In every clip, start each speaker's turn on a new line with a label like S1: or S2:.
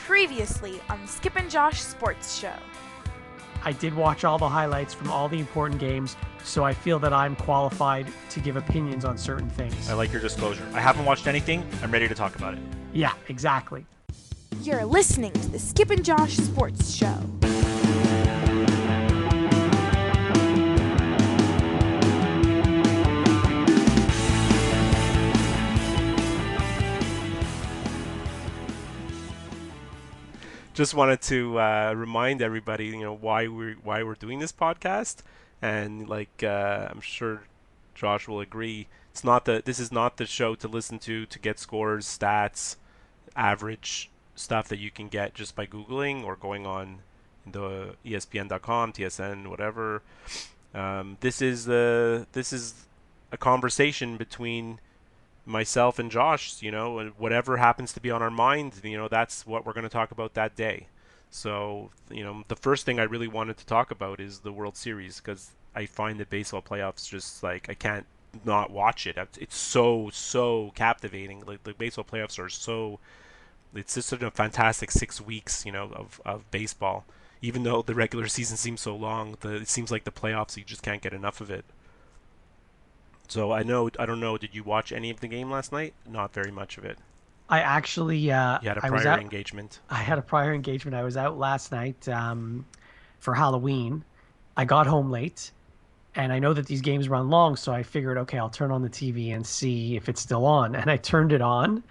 S1: Previously on Skip and Josh Sports Show.
S2: I did watch all the highlights from all the important games, so I feel that I'm qualified to give opinions on certain things.
S3: I like your disclosure. I haven't watched anything. I'm ready to talk about it.
S2: Yeah, exactly.
S1: You're listening to the Skip and Josh Sports Show.
S3: Just wanted to remind everybody, why we're doing this podcast, and I'm sure Josh will agree. This is not the show to listen to get scores, stats, average stuff that you can get just by Googling or going on the ESPN.com, TSN, whatever. This is a conversation between myself and Josh, and whatever happens to be on our mind, that's what we're going to talk about that day. So, the first thing I really wanted to talk about is the World Series, because I find the baseball playoffs just I can't not watch it. It's so captivating. The baseball playoffs are it's just a fantastic 6 weeks, of baseball. Even though the regular season seems so long, it seems like the playoffs, you just can't get enough of it. So I don't know, did you watch any of the game last night? Not very much of it.
S2: I actually...
S3: You had a prior engagement.
S2: I had a prior engagement. I was out last night for Halloween. I got home late, and I know that these games run long, so I figured, okay, I'll turn on the TV and see if it's still on. And I turned it on,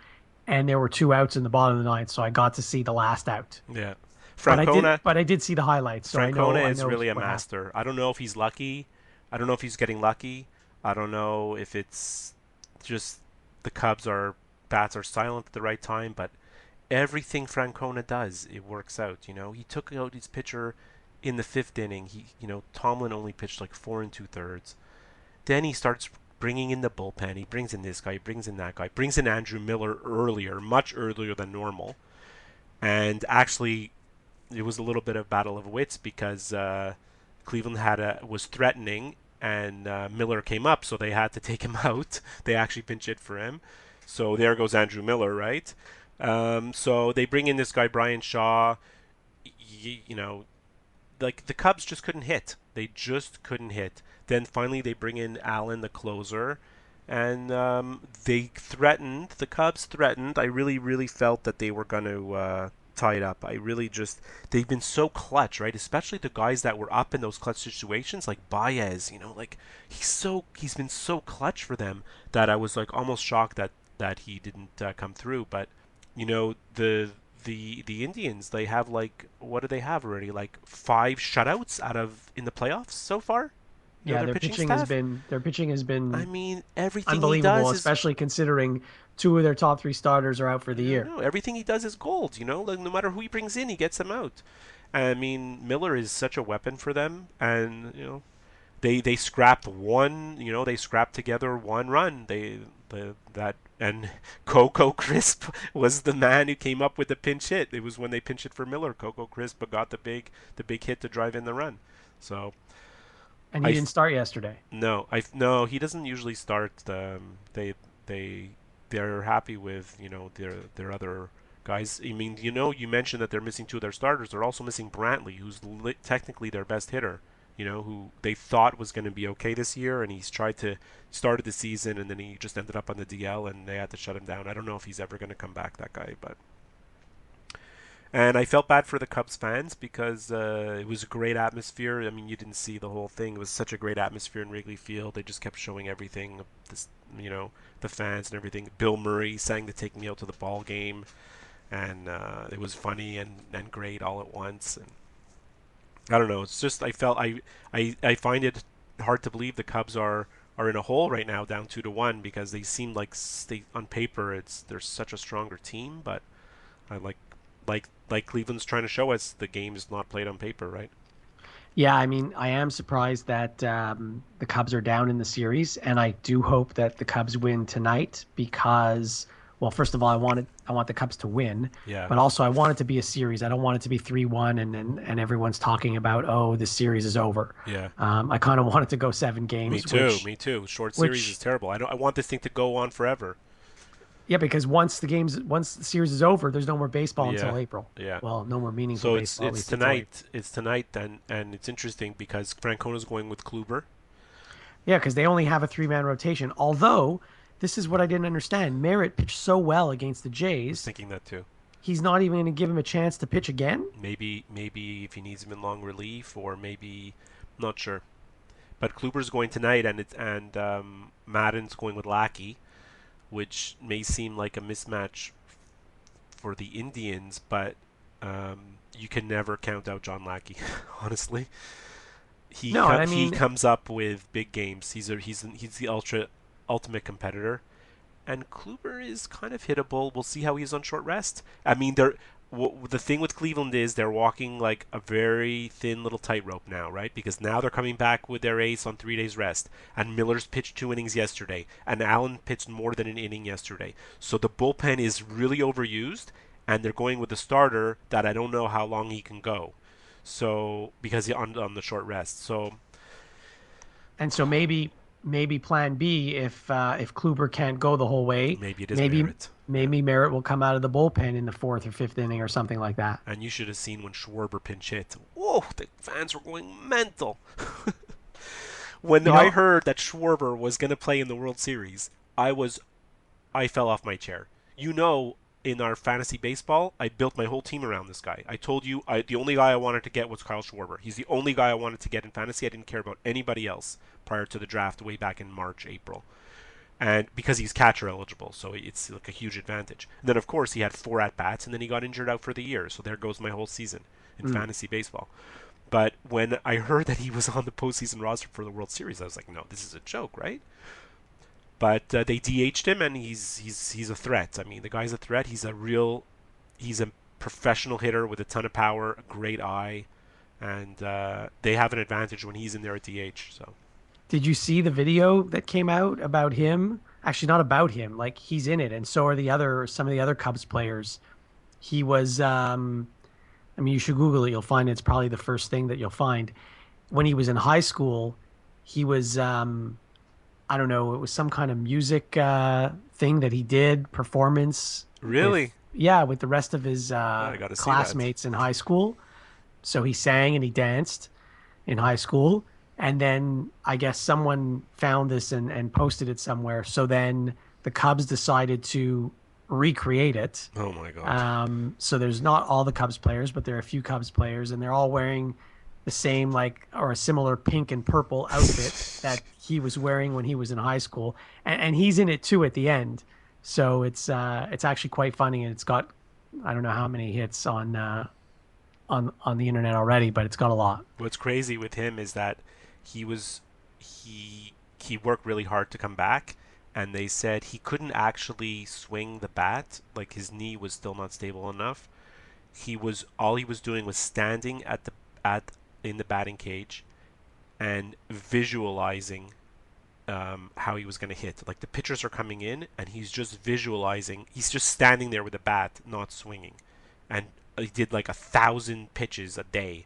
S2: and there were 2 outs in the bottom of the ninth, so I got to see the last out.
S3: Yeah.
S2: But I did see the highlights. So
S3: Francona is
S2: I know
S3: really a master. I don't know if he's lucky. I don't know if he's getting lucky. I don't know if it's just the Cubs' bats are silent at the right time, but everything Francona does, it works out. He took out his pitcher in the 5th inning. Tomlin only pitched 4 2/3. Then he starts bringing in the bullpen. He brings in this guy, he brings in that guy, brings in Andrew Miller earlier, much earlier than normal. And actually, it was a little bit of battle of wits because Cleveland was threatening. And Miller came up, so they had to take him out. They actually pinch hit for him. So there goes Andrew Miller, right? So they bring in this guy, Brian Shaw. The Cubs just couldn't hit. They just couldn't hit. Then finally they bring in Allen, the closer. And the Cubs threatened. I really, really felt that they were going to tie it up. They've been so clutch, right? Especially the guys that were up in those clutch situations, like Baez, he's been so clutch for them that I was almost shocked that he didn't come through. But the Indians, they have what do they have already? 5 shutouts in the playoffs so far.
S2: Yeah, their pitching has been.
S3: I mean, everything
S2: unbelievable,
S3: he does
S2: especially considering 2 of their top 3 starters are out for the year.
S3: No, everything he does is gold. No matter who he brings in, he gets them out. I mean, Miller is such a weapon for them, and they scrapped one. They scrapped together 1 run. And Coco Crisp was the man who came up with the pinch hit. It was when they pinch hit for Miller. Coco Crisp got the big hit to drive in the run. So.
S2: And he didn't start yesterday.
S3: No, he doesn't usually start. They're happy with their other guys. I mean, you mentioned that they're missing 2 of their starters. They're also missing Brantley, who's technically their best hitter. Who they thought was going to be okay this year, and he's started the season, and then he just ended up on the DL, and they had to shut him down. I don't know if he's ever going to come back, that guy, but. And I felt bad for the Cubs fans because it was a great atmosphere. I mean, you didn't see the whole thing. It was such a great atmosphere in Wrigley Field. They just kept showing everything, the fans and everything. Bill Murray sang to Take Me Out to the Ball Game, and it was funny and great all at once. And I don't know. It's just I find it hard to believe the Cubs are in a hole right now, down 2-1, because they seem like on paper they're such a stronger team, but I like Cleveland's trying to show us, the game is not played on paper, right?
S2: Yeah, I mean, I am surprised that the Cubs are down in the series, and I do hope that the Cubs win tonight because, well, first of all, I want the Cubs to win, but also I want it to be a series. I don't want it to be 3-1 and everyone's talking about, oh, this series is over.
S3: Yeah.
S2: I kind of want it to go 7 games.
S3: Me too. Short series is terrible. I want this thing to go on forever.
S2: Yeah, because once the series is over, there's no more baseball
S3: Yeah,
S2: until April.
S3: yeah.
S2: Well, no more meaningful
S3: So it's
S2: baseball, at
S3: it's
S2: least until April.
S3: tonight. It's tonight, and it's interesting because Francona's going with Kluber.
S2: Yeah, because they only have a three-man rotation. Although, this is what I didn't understand. Merritt pitched so well against the
S3: I was
S2: Jays,
S3: thinking that too.
S2: he's not even going to give him a chance to pitch again.
S3: Maybe if he needs him in long relief, or maybe not sure. But Kluber's going tonight, and Madden's going with Lackey, which may seem like a mismatch for the Indians, but you can never count out John Lackey. Honestly,
S2: No, I
S3: he
S2: mean,
S3: comes up with big games. He's the ultimate competitor, and Kluber is kind of hittable. We'll see how he is on short rest. I mean, the thing with Cleveland is they're walking like a very thin little tightrope now, right? Because now they're coming back with their ace on 3 days rest, and Miller's pitched 2 innings yesterday, and Allen pitched more than an inning yesterday. So the bullpen is really overused, and they're going with a starter that I don't know how long he can go. So because on the short rest, so
S2: and so maybe Plan B if Kluber can't go the whole way,
S3: maybe it is
S2: maybe
S3: Merritt.
S2: maybe Merritt will come out of the bullpen in the fourth or fifth inning or something like that.
S3: And you should have seen when Schwarber pinch hit. Whoa, the fans were going mental. When I heard that Schwarber was going to play in the World Series, I fell off my chair. In our fantasy baseball, I built my whole team around this guy. I told you the only guy I wanted to get was Kyle Schwarber. He's the only guy I wanted to get in fantasy. I didn't care about anybody else prior to the draft way back in March, April. And because he's catcher eligible, so it's like a huge advantage. And then, of course, he had 4 at-bats, and then he got injured out for the year. So there goes my whole season in fantasy baseball. But when I heard that he was on the postseason roster for the World Series, I was like, no, this is a joke, right? But they DH'd him, and he's a threat. I mean, the guy's a threat. He's a professional hitter with a ton of power, a great eye, and they have an advantage when he's in there at DH. So
S2: Did you see the video that came out about him? Actually, not about him. Like he's in it, and so are some of the other Cubs players. He was. I mean, you should Google it. You'll find it's probably the first thing that you'll find. When he was in high school, he was. I don't know. It was some kind of music thing that he did, performance.
S3: really,
S2: With the rest of his
S3: I got to see that.
S2: classmates in high school. So he sang and he danced in high school. And then I guess someone found this and posted it somewhere. So then the Cubs decided to recreate it.
S3: Oh my god!
S2: So there's not all the Cubs players, but there are a few Cubs players, and they're all wearing the same or a similar pink and purple outfit that he was wearing when he was in high school, and he's in it too at the end. So it's actually quite funny, and it's got I don't know how many hits on the internet already, but it's got a lot.
S3: What's crazy with him is that he worked really hard to come back, and they said he couldn't actually swing the bat, like his knee was still not stable enough. All he was doing was standing in the batting cage and visualizing how he was going to hit. Like the pitchers are coming in, and he's just visualizing. He's just standing there with a bat, not swinging, and he did like 1,000 pitches a day,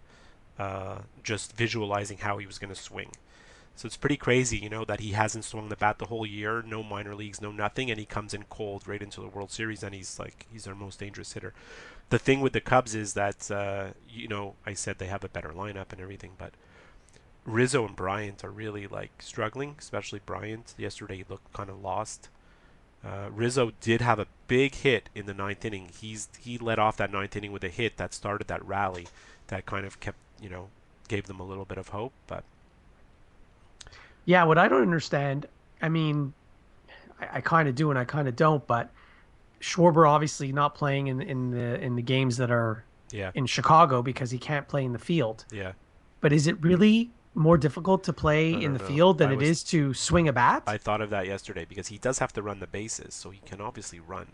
S3: just visualizing how he was going to swing. So it's pretty crazy, that he hasn't swung the bat the whole year, no minor leagues, no nothing, and he comes in cold right into the World Series, and he's their most dangerous hitter. The thing with the Cubs is that, I said they have a better lineup and everything, but Rizzo and Bryant are really struggling, especially Bryant. Yesterday he looked kind of lost. Rizzo did have a big hit in the ninth inning. He led off that ninth inning with a hit that started that rally that kind of kept, gave them a little bit of hope, but.
S2: Yeah, what I don't understand, I mean, I kind of do and I kind of don't, but Schwarber obviously not playing in the games that are in Chicago because he can't play in the field.
S3: Yeah.
S2: But is it really more difficult to play in the field than it is to swing a bat?
S3: I thought of that yesterday because he does have to run the bases, so he can obviously run.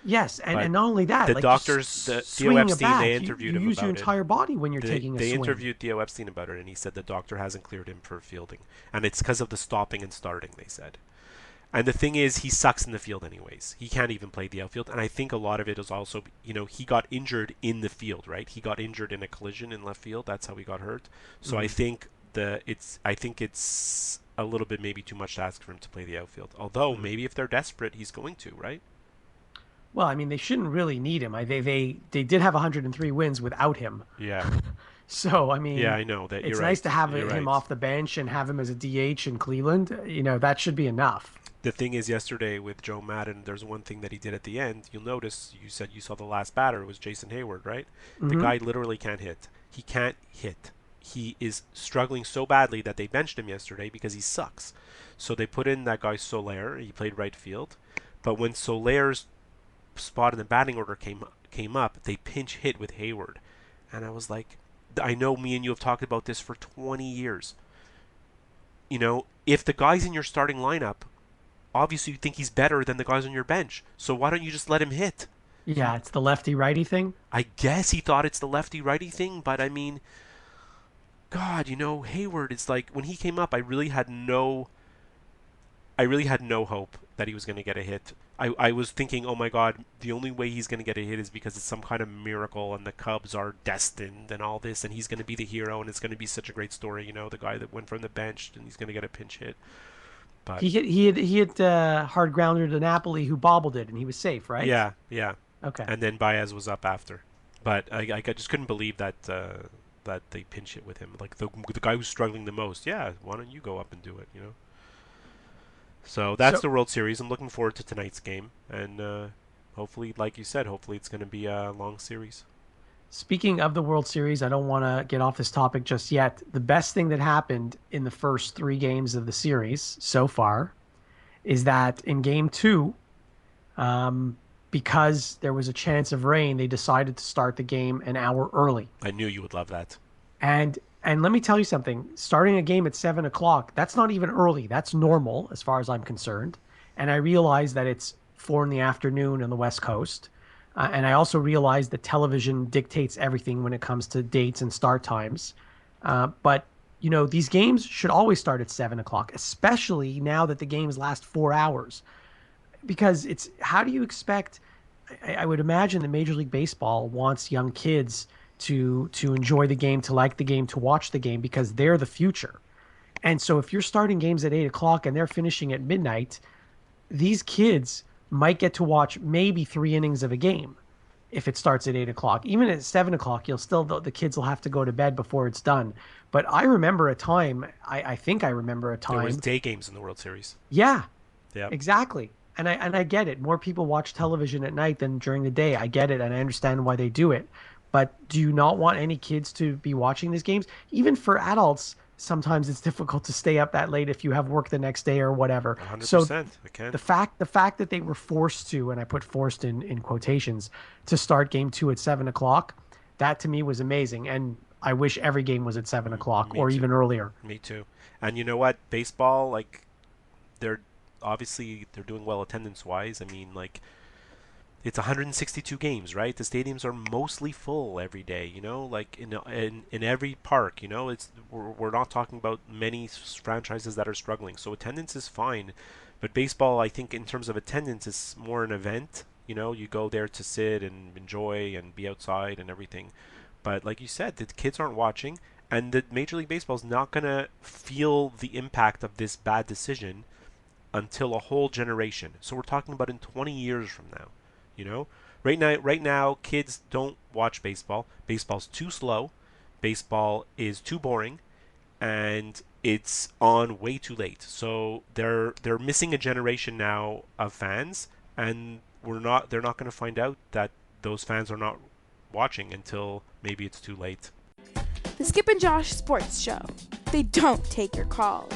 S2: Yes, and not only that,
S3: the doctors, Theo Epstein, they interviewed him about it.
S2: You use your entire body when you're taking a swing.
S3: They interviewed Theo Epstein about it, and he said the doctor hasn't cleared him for fielding, and it's because of the stopping and starting. They said, and the thing is, he sucks in the field anyways. He can't even play the outfield, and I think a lot of it is also, he got injured in the field, right? He got injured in a collision in left field. That's how he got hurt. So I think it's a little bit maybe too much to ask for him to play the outfield. Although maybe if they're desperate, he's going to, right?
S2: Well, I mean, they shouldn't really need him. They did have 103 wins without him.
S3: Yeah.
S2: So, I
S3: Yeah,
S2: mean,
S3: I know that
S2: it's
S3: you're
S2: nice
S3: right.
S2: to have
S3: You're
S2: him
S3: right.
S2: off the bench and have him as a DH in Cleveland. That should be enough.
S3: The thing is, yesterday with Joe Madden, there's one thing that he did at the end. You'll notice, you said you saw the last batter was Jason Hayward, right? The
S2: Hmm.
S3: guy literally can't hit. He can't hit. He is struggling so badly that they benched him yesterday because he sucks. So they put in that guy Soler. He played right field. But when Soler's spot in the batting order came up, they pinch hit with Hayward. And I was like, I know me and you have talked about this for 20 years. If the guy's in your starting lineup, obviously you think he's better than the guys on your bench. So why don't you just let him hit?
S2: Yeah, it's the lefty righty thing.
S3: I guess he thought it's the lefty righty thing, but I mean, God, Hayward is like when he came up, I really had no hope that he was going to get a hit. I was thinking, oh my God, the only way he's going to get a hit is because it's some kind of miracle and the Cubs are destined and all this, and he's going to be the hero and it's going to be such a great story, the guy that went from the bench and he's going to get a pinch hit. But
S2: He hit hard grounder to Napoli, who bobbled it, and he was safe, right?
S3: yeah, yeah.
S2: Okay.
S3: And then Baez was up after. But I just couldn't believe that that they pinch it with him. Like the guy who's struggling the most. Yeah, why don't you go up and do it? So that's
S2: So
S3: the World Series. I'm looking forward to tonight's game, and hopefully, like you said, hopefully it's going to be a long series.
S2: speaking of the World Series, I don't want to get off this topic just yet. The best thing that happened in the first three games of the series so far is that in game two, because there was a chance of rain, they decided to start the game an hour early.
S3: I knew you would love that.
S2: And let me tell you something. Starting a game at 7 o'clock, that's not even early. That's normal as far as I'm concerned. And I realize that it's 4 in the afternoon on the West Coast. And I also realize that television dictates everything when it comes to dates and start times. But these games should always start at 7 o'clock, especially now that the games last 4 hours. Because it's how do you expect? I would imagine that Major League Baseball wants young kids to enjoy the game, to like the game, to watch the game because they're the future. And so if you're starting games at 8 o'clock and they're finishing at midnight, these kids might get to watch maybe 3 innings of a game if it starts at 8 o'clock. Even at 7 o'clock, the kids will have to go to bed before it's done. But I remember a time, I think I remember a
S3: There was
S2: time.
S3: day games in the World Series.
S2: Yeah,
S3: Yeah.
S2: exactly. And I get it. More people watch television at night than during the day. I get it, and I understand why they do it. But do you not want any kids to be watching these games? Even for adults, sometimes it's difficult to stay up that late if you have work the next day or whatever. So
S3: 100%. I can.
S2: the fact that they were forced to, and I put forced in quotations, to start game two at 7 o'clock, that to me was amazing. And I wish every game was at 7 o'clock
S3: Me
S2: or
S3: too.
S2: even earlier.
S3: Me too. And you know what? Baseball, like, they're they're doing well attendance wise. I mean, like, it's 162 games, right? The stadiums are mostly full every day. Like in every park. We're not talking about many franchises that are struggling. So attendance is fine, but baseball, I think, in terms of attendance, is more an event. You go there to sit and enjoy and be outside and everything. But like you said, the kids aren't watching, and the Major League Baseball is not gonna feel the impact of this bad decision until a whole generation. So we're talking about in 20 years from now. You know, right now, kids don't watch baseball. Baseball's too slow. Baseball is too boring, and it's on way too late. So they're missing a generation now of fans, and they're not going to find out that those fans are not watching until maybe it's too late.
S1: The Skip and Josh Sports Show. They don't take your calls.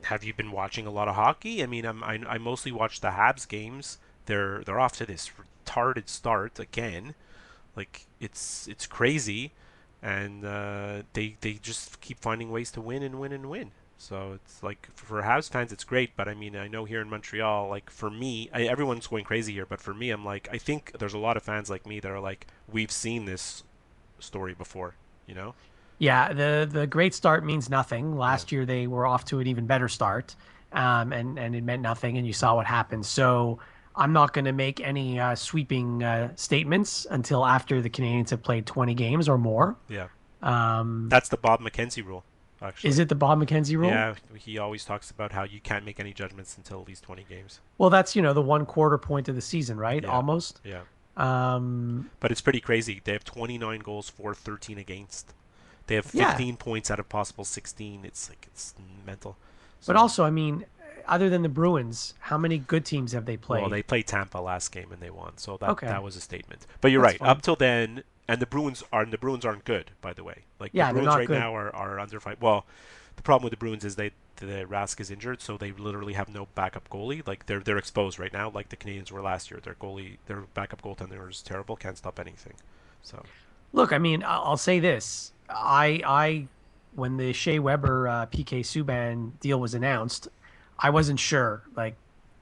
S3: Have you been watching a lot of hockey? I mean, I mostly watch the Habs games. They're off to this retarded start again. Like it's crazy, and they just keep finding ways to win and win and win. So it's like for Habs fans, it's great. But I mean, I know here in Montreal, like for me, everyone's going crazy here. But for me, I'm like, I think there's a lot of fans like me that are like, we've seen this story before. You know?
S2: Yeah, the great start means nothing.
S3: Yeah.
S2: Last year they were off to an even better start, and it meant nothing, and you saw what happened. So I'm not going to make any sweeping statements until after the Canadians have played 20 games or more.
S3: Yeah.
S2: Um,
S3: That's the Bob McKenzie rule. actually.
S2: Is it the Bob McKenzie rule?
S3: Yeah, he always talks about how you can't make any judgments until at least 20 games.
S2: Well, that's the 1/4 point of the season, right?
S3: Yeah,
S2: Almost.
S3: yeah.
S2: Um,
S3: But it's pretty crazy. They have 29 goals for, 13 against. They have
S2: yeah,
S3: 15 points out of possible 16. It's mental.
S2: but
S3: So,
S2: also, I mean, other than the Bruins, how many good teams have they played?
S3: well, they played Tampa last game and they won, so that
S2: Okay.
S3: that was a statement. But you're
S2: That's
S3: right.
S2: fine.
S3: Up till then, and the Bruins aren't good, by the way. Like
S2: Yeah,
S3: the
S2: they're
S3: Bruins
S2: not
S3: right
S2: good.
S3: now are under five. Well, the problem with the Bruins is the Rask is injured, so they literally have no backup goalie. Like they're exposed right now, like the Canadians were last year. Their backup goaltender is terrible, can't stop anything. So
S2: Look, I mean, I'll say this: I when the Shea Weber PK Subban deal was announced, I wasn't sure. Like,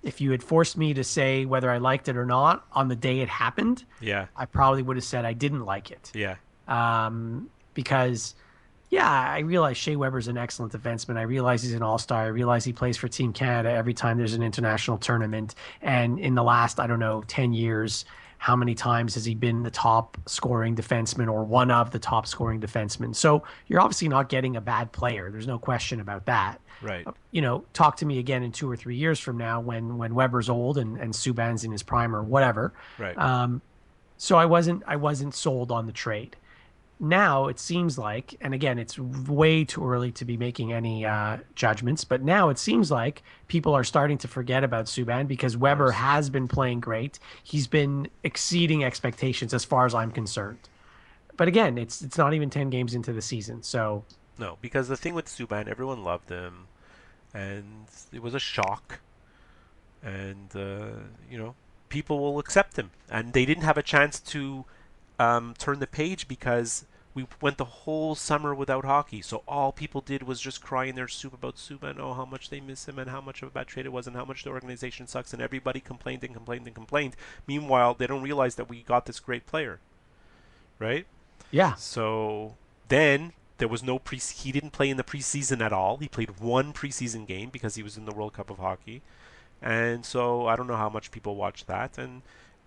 S2: if you had forced me to say whether I liked it or not on the day it happened,
S3: yeah,
S2: I probably would have said I didn't like it.
S3: yeah,
S2: Because, yeah, I realize Shea Weber's an excellent defenseman. I realize he's an all-star. I realize he plays for Team Canada every time there's an international tournament. And in the last, I don't know, 10 years, how many times has he been the top scoring defenseman or one of the top scoring defensemen? So you're obviously not getting a bad player. There's no question about that.
S3: right,
S2: Talk to me again in 2 or 3 years from now when Weber's old and Subban's in his prime or whatever.
S3: right.
S2: So I wasn't sold on the trade. Now it seems like, and again, it's way too early to be making any judgments, but now it seems like people are starting to forget about Subban because Weber has been playing great. He's been exceeding expectations as far as I'm concerned. But again, it's not even 10 games into the season, so
S3: No, because the thing with Subban, everyone loved him, and it was a shock, and people will accept him, and they didn't have a chance to turn the page because we went the whole summer without hockey. So all people did was just cry in their soup about Subban, oh, how much they miss him and how much of a bad trade it was and how much the organization sucks. And everybody complained and complained and complained. Meanwhile, they don't realize that we got this great player, right?
S2: yeah.
S3: So then there was no he didn't play in the preseason at all. He played one preseason game because he was in the World Cup of Hockey. And so I don't know how much people watched that,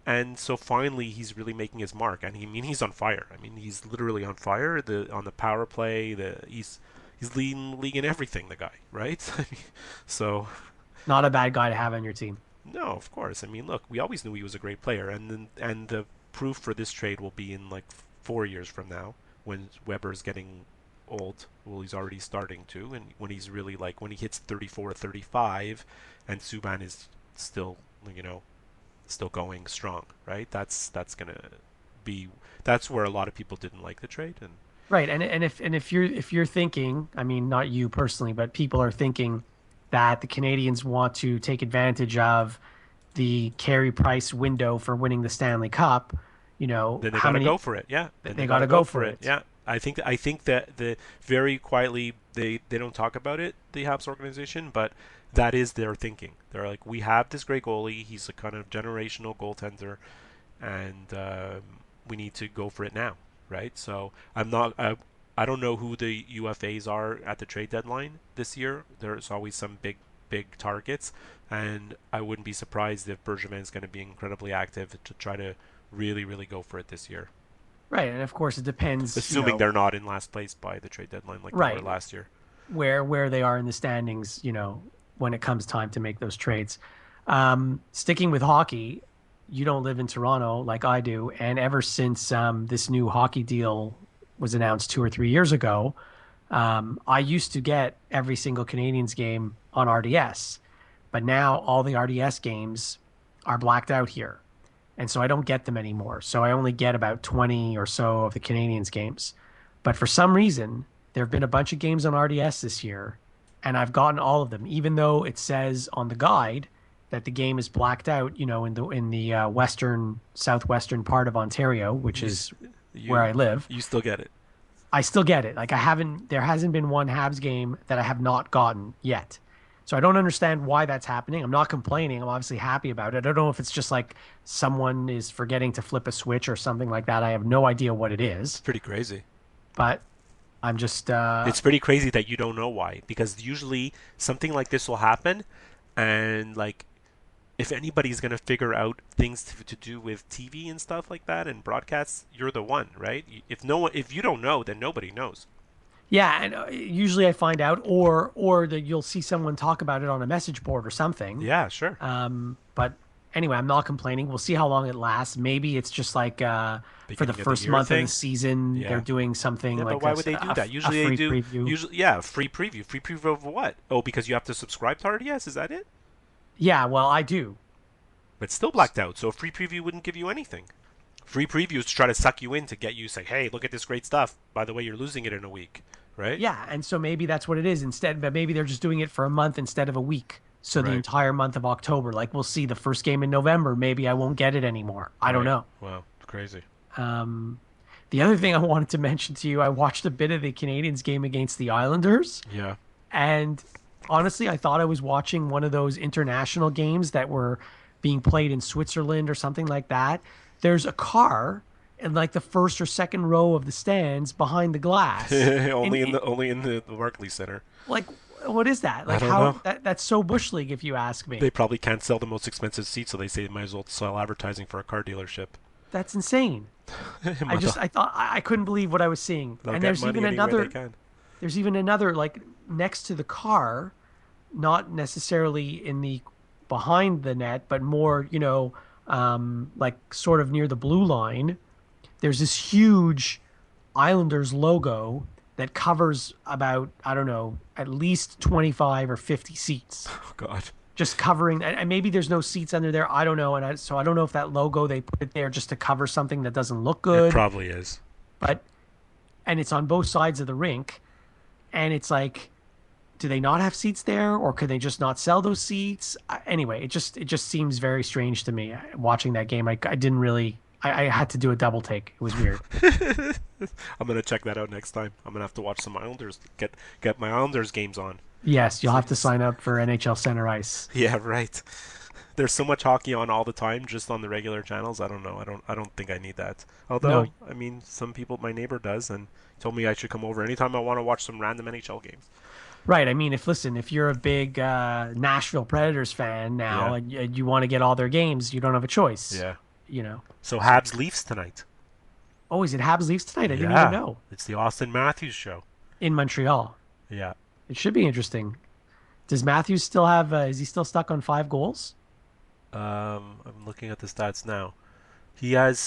S3: and so finally he's really making his mark, and he's on fire. I mean, he's literally on fire. On the power play, he's leading the league in everything. The guy, right? So
S2: Not a bad guy to have on your team.
S3: no, of course. I mean, look, we always knew he was a great player, and the proof for this trade will be in like 4 years from now when Weber's getting old. Well, he's already starting to, and when he's really like when he hits 34, 35, and Subban is still, still going strong, right? That's where a lot of people didn't like the trade, and
S2: Right, and if you're thinking, I mean, not you personally, but people are thinking that the Canadians want to take advantage of the Carey Price window for winning the Stanley Cup,
S3: then they
S2: how
S3: got to
S2: many
S3: go for it. Yeah, then
S2: they got to go for it.
S3: Yeah, I think that the very quietly they don't talk about it, the Habs organization, but that is their thinking. They're like, we have this great goalie. He's a kind of generational goaltender, and we need to go for it now, right? So I don't know who the UFAs are at the trade deadline this year. There's always some big targets, and I wouldn't be surprised if Bergevin's going to be incredibly active to try to really, really go for it this year.
S2: Right, and of course it depends.
S3: Assuming they're not in last place by the trade deadline like they
S2: Right.
S3: were last year.
S2: where they are in the standings, when it comes time to make those trades. Sticking with hockey, you don't live in Toronto like I do, and ever since this new hockey deal was announced 2 or 3 years ago, I used to get every single Canadians game on RDS, but now all the RDS games are blacked out here. And so I don't get them anymore. So I only get about 20 or so of the Canadians games. But for some reason, there have been a bunch of games on RDS this year, and I've gotten all of them, even though it says on the guide that the game is blacked out, in the southwestern part of Ontario, which is where I live.
S3: You still get it.
S2: I still get it. Like there hasn't been one Habs game that I have not gotten yet. So I don't understand why that's happening. I'm not complaining. I'm obviously happy about it. I don't know if it's just like someone is forgetting to flip a switch or something like that. I have no idea what it is,
S3: It's pretty crazy.
S2: but I'm just
S3: It's pretty crazy that you don't know why, because usually something like this will happen, and like if anybody's going to figure out things to do with TV and stuff like that and broadcasts, you're the one, right? If you don't know, then nobody knows.
S2: Yeah, and usually I find out, or that you'll see someone talk about it on a message board or something.
S3: Yeah, sure.
S2: But anyway, I'm not complaining. We'll see how long it lasts. Maybe it's just like for the
S3: Beginning of the
S2: first
S3: year
S2: month of
S3: thing?
S2: the season,
S3: Yeah.
S2: they're doing something
S3: Yeah,
S2: like
S3: but why would they do that? Usually
S2: a
S3: they
S2: free
S3: do.
S2: preview.
S3: Usually, yeah, free preview. Free preview of what? Oh, because you have to subscribe to RDS. Is that it?
S2: Yeah, well, I do.
S3: But it's still blacked out. So a free preview wouldn't give you anything. Free previews to try to suck you in to get you say, hey, look at this great stuff. By the way, you're losing it in a week, right?
S2: Yeah, and so maybe that's what it is instead. But maybe they're just doing it for a month instead of a week. So the
S3: Right.
S2: entire month of October, like we'll see the first game in November. Maybe I won't get it anymore. I don't know.
S3: Wow, crazy.
S2: The other thing I wanted to mention to you, I watched a bit of the Canadians game against the Islanders.
S3: Yeah.
S2: And honestly, I thought I was watching one of those international games that were being played in Switzerland or something like that. There's a car in like the first or second row of the stands behind the glass.
S3: only
S2: And
S3: in the Barclays Center.
S2: like, what is that? Like
S3: don't
S2: how
S3: know.
S2: that's so bush league, if you ask me.
S3: They probably can't sell the most expensive seats, so they say they might as well sell advertising for a car dealership.
S2: That's insane. I couldn't believe what I was seeing.
S3: They'll
S2: And
S3: get
S2: there's
S3: money
S2: even
S3: anywhere
S2: another
S3: they can.
S2: there's even another like next to the car, not necessarily in the behind the net, but more, like sort of near the blue line. There's this huge Islanders logo that covers about, I don't know, at least 25 or 50 seats.
S3: Oh God.
S2: Just covering, and maybe there's no seats under there. I don't know. So I don't know if that logo, they put it there just to cover something that doesn't look
S3: It
S2: good.
S3: probably is.
S2: And it's on both sides of the rink. And it's like, do they not have seats there, or could they just not sell those seats? Anyway, it just seems very strange to me watching that game. I didn't really. I had to do a double take. It was weird.
S3: I'm gonna check that out next time. I'm gonna have to watch some Islanders. Get my Islanders games on.
S2: Yes, you'll have to sign up for NHL Center Ice.
S3: Yeah, right. There's so much hockey on all the time, just on the regular channels. I don't know. I don't think I need that. Although,
S2: No.
S3: I mean, some people, my neighbor does, and told me I should come over anytime I want to watch some random NHL games.
S2: Right. I mean, if you're a big Nashville Predators fan now,
S3: Yeah.
S2: and you want to get all their games, you don't have a choice.
S3: Yeah.
S2: You know.
S3: So Habs Leafs tonight.
S2: Oh, is it Habs Leafs tonight? I didn't
S3: Yeah.
S2: even know.
S3: It's the Austin Matthews show.
S2: In Montreal.
S3: Yeah.
S2: It should be interesting. Does Matthews still have? Is he still stuck on 5 goals?
S3: I'm looking at the stats now. He has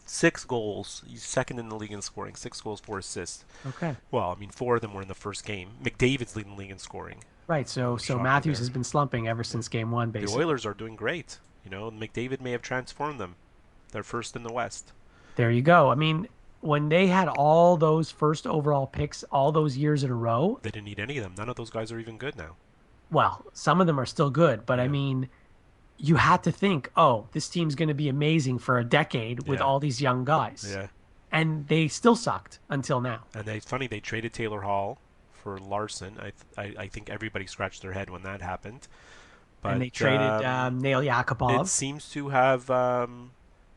S3: 6 goals. He's second in the league in scoring. 6 goals, 4 assists.
S2: Okay.
S3: Well, I mean, 4 of them were in the first game. McDavid's leading the league in scoring.
S2: Right. So
S3: Shocking
S2: Matthews
S3: there.
S2: has been slumping ever since game 1,
S3: The
S2: basically.
S3: Oilers are doing great. You know, McDavid may have transformed them. They're first in the West.
S2: There you go. I mean, when they had all those first overall picks all those years in a row,
S3: They didn't need any of them. None of those guys are even good now.
S2: well, some of them are still good, but I mean, you had to think, oh, this team's going to be amazing for a decade with
S3: Yeah.
S2: all these young guys.
S3: Yeah.
S2: And they still sucked until now.
S3: And it's funny, they traded Taylor Hall for Larson. I think everybody scratched their head when that happened. But,
S2: And they traded Nail Yakupov.
S3: it seems to have,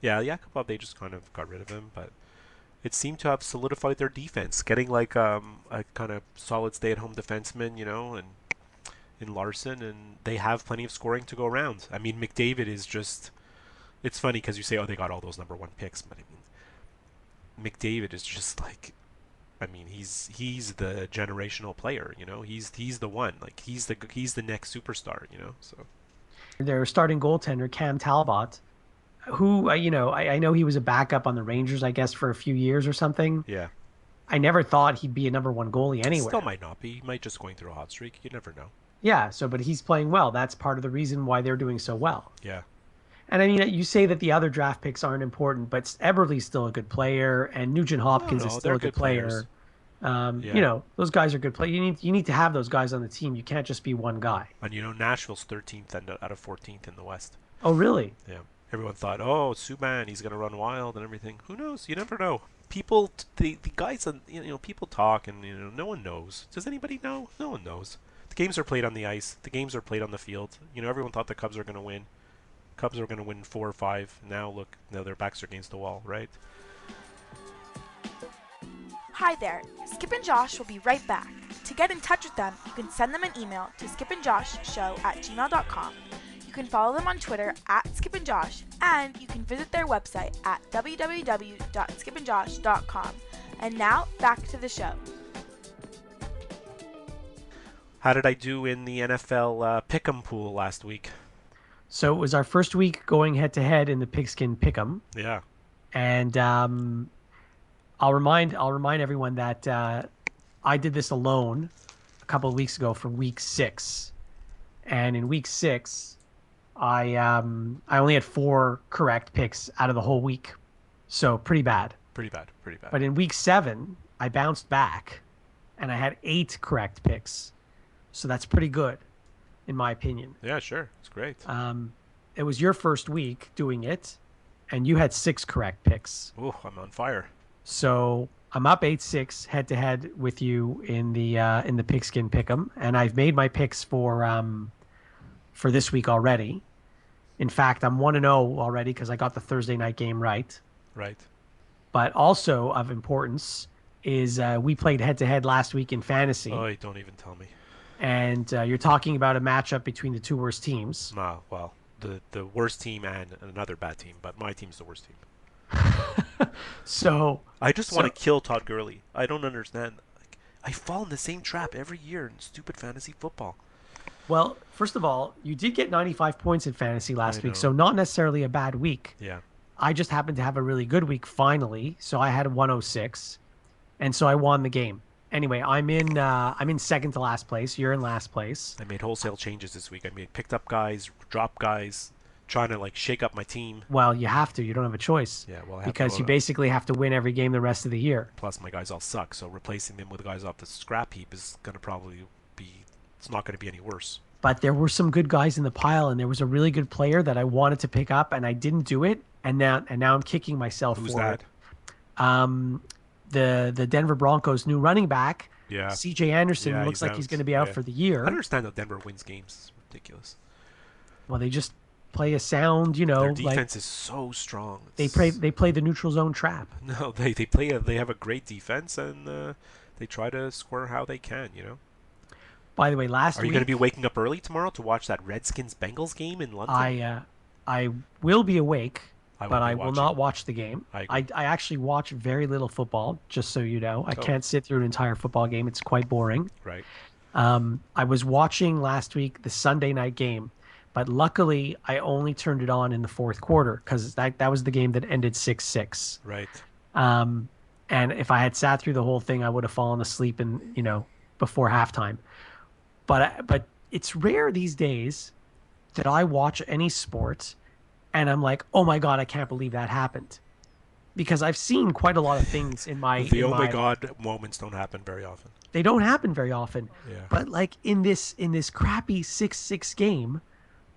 S3: Yakupov, they just kind of got rid of him, but it seemed to have solidified their defense, getting like a kind of solid stay-at-home defenseman, and in Larson, and they have plenty of scoring to go around. I mean, McDavid is just, it's funny because you say, oh, they got all those number 1 picks, but I mean, McDavid is just like, I mean, he's the generational player, he's the one, like he's the next superstar, so.
S2: Their starting goaltender, Cam Talbot, who, I know he was a backup on the Rangers, I guess, for a few years or something.
S3: Yeah.
S2: I never thought he'd be a number 1 goalie anywhere.
S3: Still might not be. He might just going through a hot streak. You never know.
S2: Yeah, but he's playing well. That's part of the reason why they're doing so well.
S3: Yeah.
S2: And I mean, you say that the other draft picks aren't important, but Eberle's still a good player, and Nugent Hopkins is
S3: no,
S2: still
S3: they're
S2: a good
S3: good players.
S2: player.
S3: Yeah.
S2: Those guys are good players. You need to have those guys on the team. You can't just be one guy.
S3: And Nashville's 13th out of 14th in the West.
S2: Oh, really?
S3: Yeah. Everyone thought, oh, Subban, he's going to run wild and everything. Who knows? You never know. People, the guys, people talk and, no one knows. Does anybody know? No one knows. The games are played on the ice. The games are played on the field. Everyone thought the Cubs are going to win. Cubs are going to win 4 or 5. Now, look, their backs are against the wall, right?
S1: Hi there, Skip and Josh will be right back. To get in touch with them, you can send them an email to skipandjoshshow@gmail.com. You can follow them on Twitter @skipandjosh, and you can visit their website at www.skipandjosh.com. And now, back to the show.
S3: How did I do in the NFL Pick'em pool last week?
S2: So it was our first week going head to head in the Pigskin Pick'em,
S3: Yeah.
S2: and I'll remind everyone that I did this alone a couple of weeks ago for week 6, and in week 6, I only had 4 correct picks out of the whole week, so pretty bad.
S3: Pretty bad. Pretty bad.
S2: But in week 7, I bounced back, and I had 8 correct picks, so that's pretty good, in my opinion.
S3: Yeah, sure. It's great.
S2: It was your first week doing it, and you had 6 correct picks.
S3: Ooh, I'm on fire.
S2: So I'm up 8-6 head to head with you in the Pigskin Pick'em, and I've made my picks for this week already. In fact, I'm 1-0 already because I got the Thursday night game right.
S3: Right.
S2: But also of importance is we played head to head last week in fantasy,
S3: Oh, you don't even tell me.
S2: and you're talking about a matchup between the 2 worst teams.
S3: Well, the worst team and another bad team, but my team's the worst team.
S2: So
S3: I just want to kill Todd Gurley. I don't understand. Like, I fall in the same trap every year in stupid fantasy football.
S2: well, first of all, you did get 95 points in fantasy last
S3: I
S2: week,
S3: know.
S2: so not necessarily a bad week.
S3: Yeah.
S2: I just happened to have a really good week finally, so I had a 106, and so I won the game. Anyway, I'm in second to last place. You're in last place.
S3: I made wholesale changes this week. picked up guys, dropped guys, trying to like shake up my team.
S2: Well, you have to. You don't have a choice.
S3: Yeah, well, I have to
S2: because
S3: go
S2: you
S3: to-
S2: basically have to win every game the rest of the year.
S3: Plus, my guys all suck, so replacing them with guys off the scrap heap is going to probably be... It's not going to be any worse.
S2: But there were some good guys in the pile, and there was a really good player that I wanted to pick up, and I didn't do it, and now I'm kicking myself
S3: Who's
S2: for
S3: that?
S2: it. The Denver Broncos' new running back,
S3: Yeah.
S2: C.J. Anderson,
S3: Yeah,
S2: looks
S3: he's
S2: like he's
S3: out.
S2: going to be out
S3: Yeah.
S2: for the
S3: I
S2: year.
S3: don't understand how Denver wins games. It's ridiculous.
S2: Well, they just play a sound,
S3: Their
S2: like
S3: defense is so strong.
S2: they
S3: It's-
S2: play the neutral zone trap.
S3: No, they have a great defense, and they try to score how they can, you know?
S2: By the way, last
S3: Are you
S2: week
S3: going to be waking up early tomorrow to watch that Redskins-Bengals game in London?
S2: I will be awake,
S3: I
S2: but
S3: won't be
S2: I will
S3: watching.
S2: not watch the game.
S3: I
S2: I,
S3: agree.
S2: I actually watch very little football, just so you know. I
S3: Oh.
S2: can't sit through an entire football game. It's quite boring.
S3: Right.
S2: I was watching last week the Sunday night game, but luckily I only turned it on in the fourth quarter because that was the game that ended 6-6.
S3: Right.
S2: And if I had sat through the whole thing, I would have fallen asleep before halftime. But it's rare these days that I watch any sport and I'm like, oh my God, I can't believe that happened. Because I've seen quite a lot of things in my...
S3: The oh my God moments don't happen very often.
S2: They don't happen very often.
S3: Yeah.
S2: But like in this crappy 6-6 game,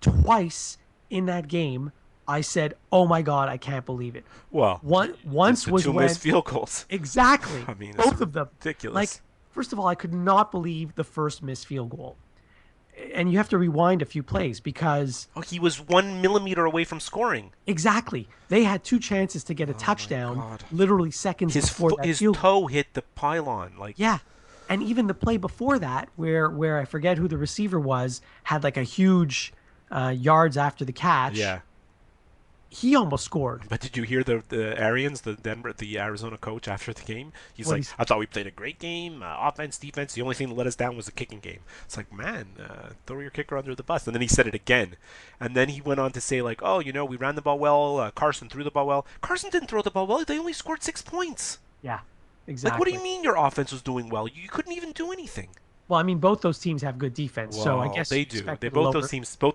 S2: twice in that game, I said, "Oh my God, I can't believe it."
S3: Well,
S2: Once
S3: the
S2: was
S3: two
S2: when
S3: missed field goals.
S2: exactly
S3: I mean, it's
S2: both of them
S3: ridiculous.
S2: Like, first of all, I could not believe the first missed field goal, and you have to rewind a few plays because
S3: Oh, he was 1 millimeter away from scoring.
S2: exactly they had 2 chances to get a touchdown,
S3: God.
S2: literally seconds
S3: His
S2: before that
S3: his
S2: field goal.
S3: toe hit the pylon. Like,
S2: Yeah. And even the play before that, where I forget who the receiver was, had like a huge yards after the catch.
S3: yeah.
S2: He almost scored.
S3: But did you hear the Arians, the Arizona coach after the game? He's
S2: What
S3: like,
S2: he's-
S3: I thought we played a great game, offense, defense. The only thing that let us down was the kicking game. It's like, man, throw your kicker under the bus. And then he said it again, and then he went on to say like, oh, we ran the ball well. Carson threw the ball well. Carson didn't throw the ball well. They only scored 6 points.
S2: Yeah, exactly.
S3: Like, what do you mean your offense was doing well? You couldn't even do anything.
S2: Well, I mean, both those teams have good defense, so I
S3: Well,
S2: guess
S3: they
S2: you
S3: do.
S2: expected a
S3: Both
S2: lower-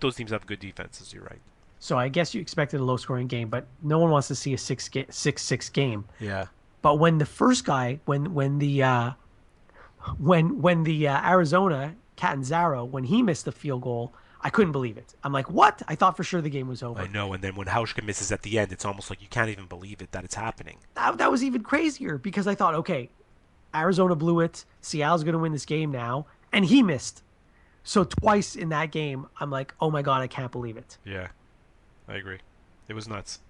S3: those teams have good defenses. You're right.
S2: So I guess you expected a low-scoring game, but no one wants to see a 6-6 game.
S3: Yeah.
S2: But when the first guy, when the Arizona Catanzaro, when he missed the field goal, I couldn't believe it. I'm like, what? I thought for sure the game was over.
S3: I know. And then when Hauschka misses at the end, it's almost like you can't even believe it that it's happening.
S2: That was even crazier because I thought, okay, Arizona blew it. Seattle's going to win this game now, and he missed. So twice in that game, I'm like, oh my God, I can't believe it.
S3: Yeah, I agree. It was nuts.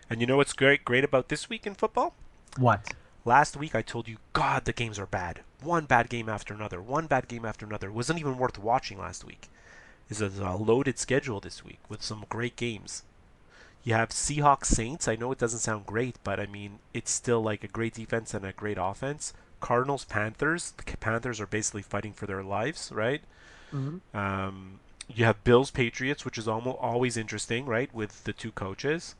S3: And you know what's great about this week in football?
S2: What?
S3: Last week I told you, God, the games are bad. One bad game after another. One bad game after another. It wasn't even worth watching last week. It's a loaded schedule this week with some great games. You have Seahawks Saints. I know it doesn't sound great, but I mean, it's still like a great defense and a great offense. Cardinals Panthers. The Panthers are basically fighting for their lives, right? You have Bills Patriots, which is almost always interesting, right, with the two coaches.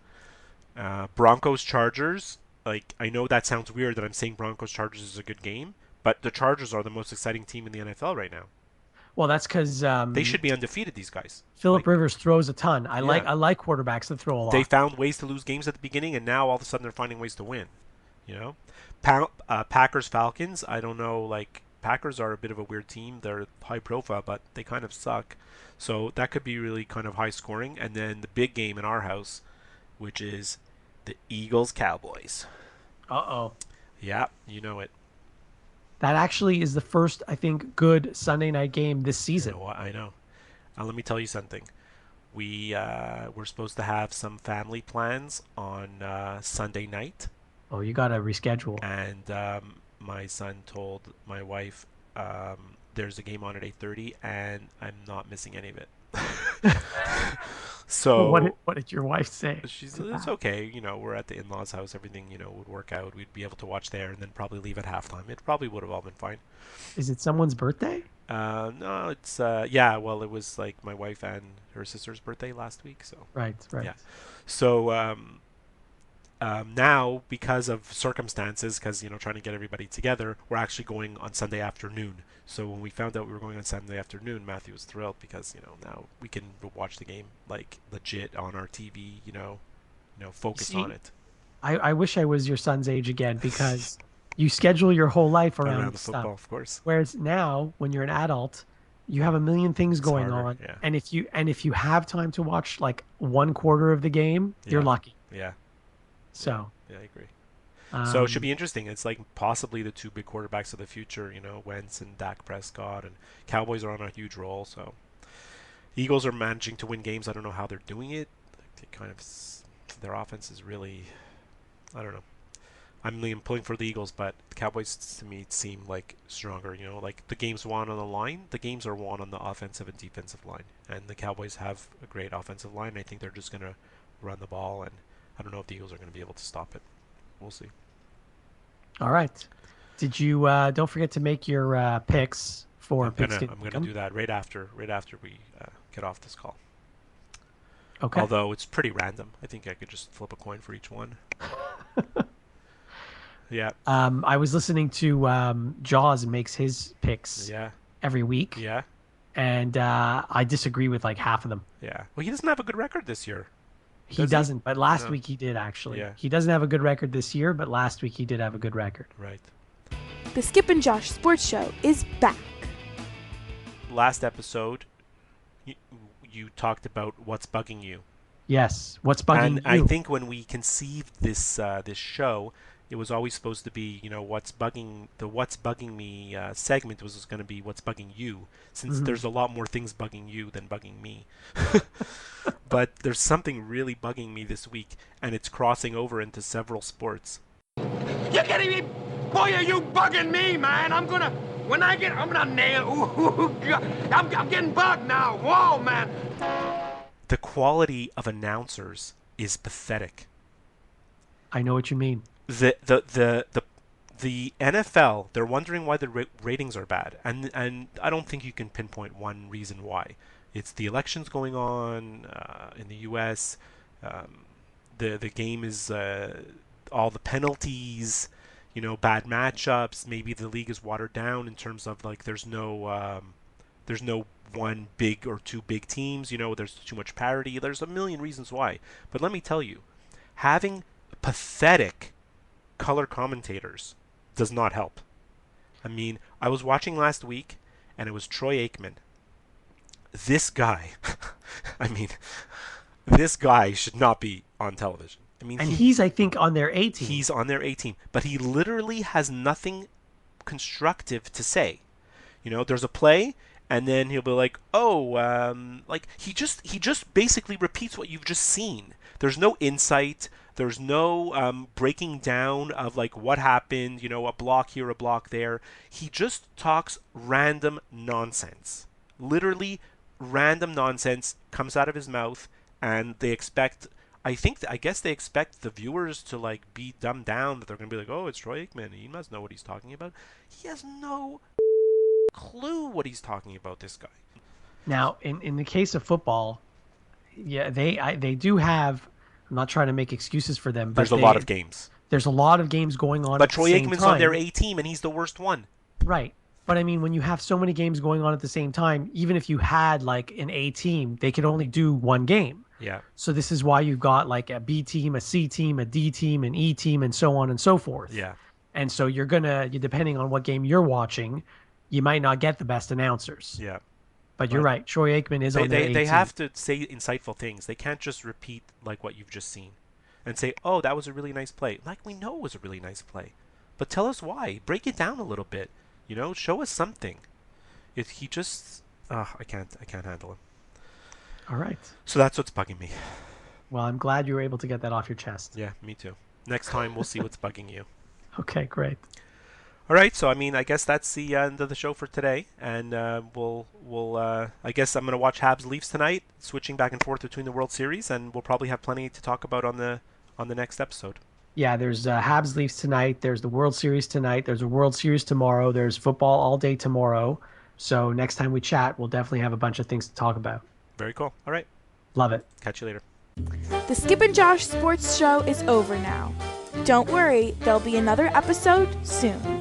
S3: Broncos Chargers. Like, I know that sounds weird that I'm saying Broncos Chargers is a good game, but the Chargers are the most exciting team in the NFL right now.
S2: Well, that's because
S3: They should be undefeated. These guys.
S2: Philip Rivers throws a ton. I
S3: Yeah.
S2: like quarterbacks that throw a lot.
S3: They found ways to lose games at the beginning, and now all of a sudden they're finding ways to win. You know, Packers Falcons. I don't know. Like, Packers are a bit of a weird team. They're high profile, but they kind of suck. So that could be really kind of high scoring. And then the big game in our house, which is the Eagles Cowboys.
S2: Uh-oh.
S3: Yeah, you know it.
S2: That actually is the first, I think, good Sunday night game this season.
S3: You know what? I know. Let me tell you something. We're supposed to have some family plans on Sunday night.
S2: Oh, you got to reschedule.
S3: And my son told my wife there's a game on at 8:30, and I'm not missing any of it. So
S2: what did your wife say?
S3: It's okay. You know, we're at the in-laws' house. Everything, you know, would work out. We'd be able to watch there and then probably leave at halftime. It probably would have all been fine.
S2: Is it someone's birthday?
S3: No, it's yeah. Well, it was like my wife and her sister's birthday last week. So
S2: right.
S3: Yeah. So now, because of circumstances, because, you know, trying to get everybody together, we're actually going on Sunday afternoon. So when we found out we were going on Sunday afternoon, Matthew was thrilled because, you know, now we can watch the game like legit on our TV. You know, focus on it.
S2: I wish I was your son's age again, because you schedule your whole life around
S3: the
S2: stuff.
S3: football, of course.
S2: Whereas now, when you're an adult, you have a million things going
S3: harder,
S2: on,
S3: yeah.
S2: and if you have time to watch like one quarter of the game, you're lucky.
S3: Yeah.
S2: So.
S3: Yeah, I agree. So it should be interesting. It's like possibly the two big quarterbacks of the future, you know, Wentz and Dak Prescott, and Cowboys are on a huge roll. So Eagles are managing to win games. I don't know how they're doing it. Their offense is really, I don't know. I'm pulling for the Eagles, but the Cowboys to me seem like stronger. You know, like the games won on the line. The games are won on the offensive and defensive line, and the Cowboys have a great offensive line. I think they're just gonna run the ball, and I don't know if the Eagles are going to be able to stop it. We'll see.
S2: All right. Did you don't forget to make your picks for
S3: I'm gonna do that right after we get off this call.
S2: Okay.
S3: Although it's pretty random. I think I could just flip a coin for each one. Yeah.
S2: I was listening to Jaws makes his picks every week.
S3: Yeah.
S2: And I disagree with like half of them.
S3: Yeah. Well, he doesn't have a good record this year.
S2: He doesn't, but last week he did, actually.
S3: Yeah.
S2: He doesn't have a good record this year, but last week he did have a good record.
S3: Right.
S1: The Skip and Josh Sports Show is back.
S3: Last episode, you talked about what's bugging you.
S2: Yes, what's bugging you.
S3: And I think when we conceived this show, it was always supposed to be, you know, what's bugging me segment was going to be what's bugging you, since there's a lot more things bugging you than bugging me. But there's something really bugging me this week, and it's crossing over into several sports.
S4: You're kidding me? Boy, are you bugging me, man. I'm gonna nail. Ooh, I'm getting bugged now. Whoa, man.
S3: The quality of announcers is pathetic.
S2: I know what you mean.
S3: The NFL, they're wondering why the ratings are bad, and I don't think you can pinpoint one reason why. It's the elections going on in the U.S. The game is all the penalties, you know, bad matchups. Maybe the league is watered down in terms of like there's no one big or two big teams. You know, there's too much parity. There's a million reasons why. But let me tell you, having pathetic color commentators does not help. I mean, I was watching last week, and it was Troy Aikman. This guy, I mean, this guy should not be on television. I mean,
S2: and he's, I think, on their A team.
S3: He's on their A team, but he literally has nothing constructive to say. You know, there's a play, and then he'll be like, like he just basically repeats what you've just seen. There's no insight. There's no breaking down of like what happened, you know, a block here, a block there. He just talks random nonsense. Literally random nonsense comes out of his mouth, and they expect I guess they expect the viewers to like be dumbed down, that they're gonna be like, oh, it's Troy Aikman, he must know what he's talking about. He has no clue what he's talking about, this guy.
S2: Now, in the case of football, yeah, they do have. I'm not trying to make excuses for them, but
S3: There's a lot of games.
S2: There's a lot of games going on.
S3: But
S2: at
S3: Troy
S2: the same
S3: Aikman's
S2: time.
S3: on their A team, and he's the worst one.
S2: Right. But I mean, when you have so many games going on at the same time, even if you had like an A team, they could only do one game.
S3: Yeah.
S2: So this is why you've got like a B team, a C team, a D team, an E team, and so on and so forth.
S3: Yeah.
S2: And so you're depending on what game you're watching, you might not get the best announcers.
S3: Yeah.
S2: But you're right. Troy Aikman is on their A team.
S3: They have to say insightful things. They can't just repeat like what you've just seen and say, oh, that was a really nice play. Like, we know it was a really nice play. But tell us why. Break it down a little bit. Show us something. He just... I can't handle him.
S2: All right.
S3: So that's what's bugging me.
S2: Well, I'm glad you were able to get that off your chest.
S3: Yeah, me too. Next time, we'll see what's bugging you.
S2: Okay, great.
S3: All right, so I guess that's the end of the show for today, and we'll I guess I'm gonna watch Habs Leafs tonight, switching back and forth between the World Series, and we'll probably have plenty to talk about on the next episode.
S2: Yeah, there's Habs Leafs tonight. There's the World Series tonight. There's a World Series tomorrow. There's football all day tomorrow. So next time we chat, we'll definitely have a bunch of things to talk about.
S3: Very cool. All right.
S2: Love it.
S3: Catch you later.
S1: The Skip and Josh Sports Show is over now. Don't worry, there'll be another episode soon.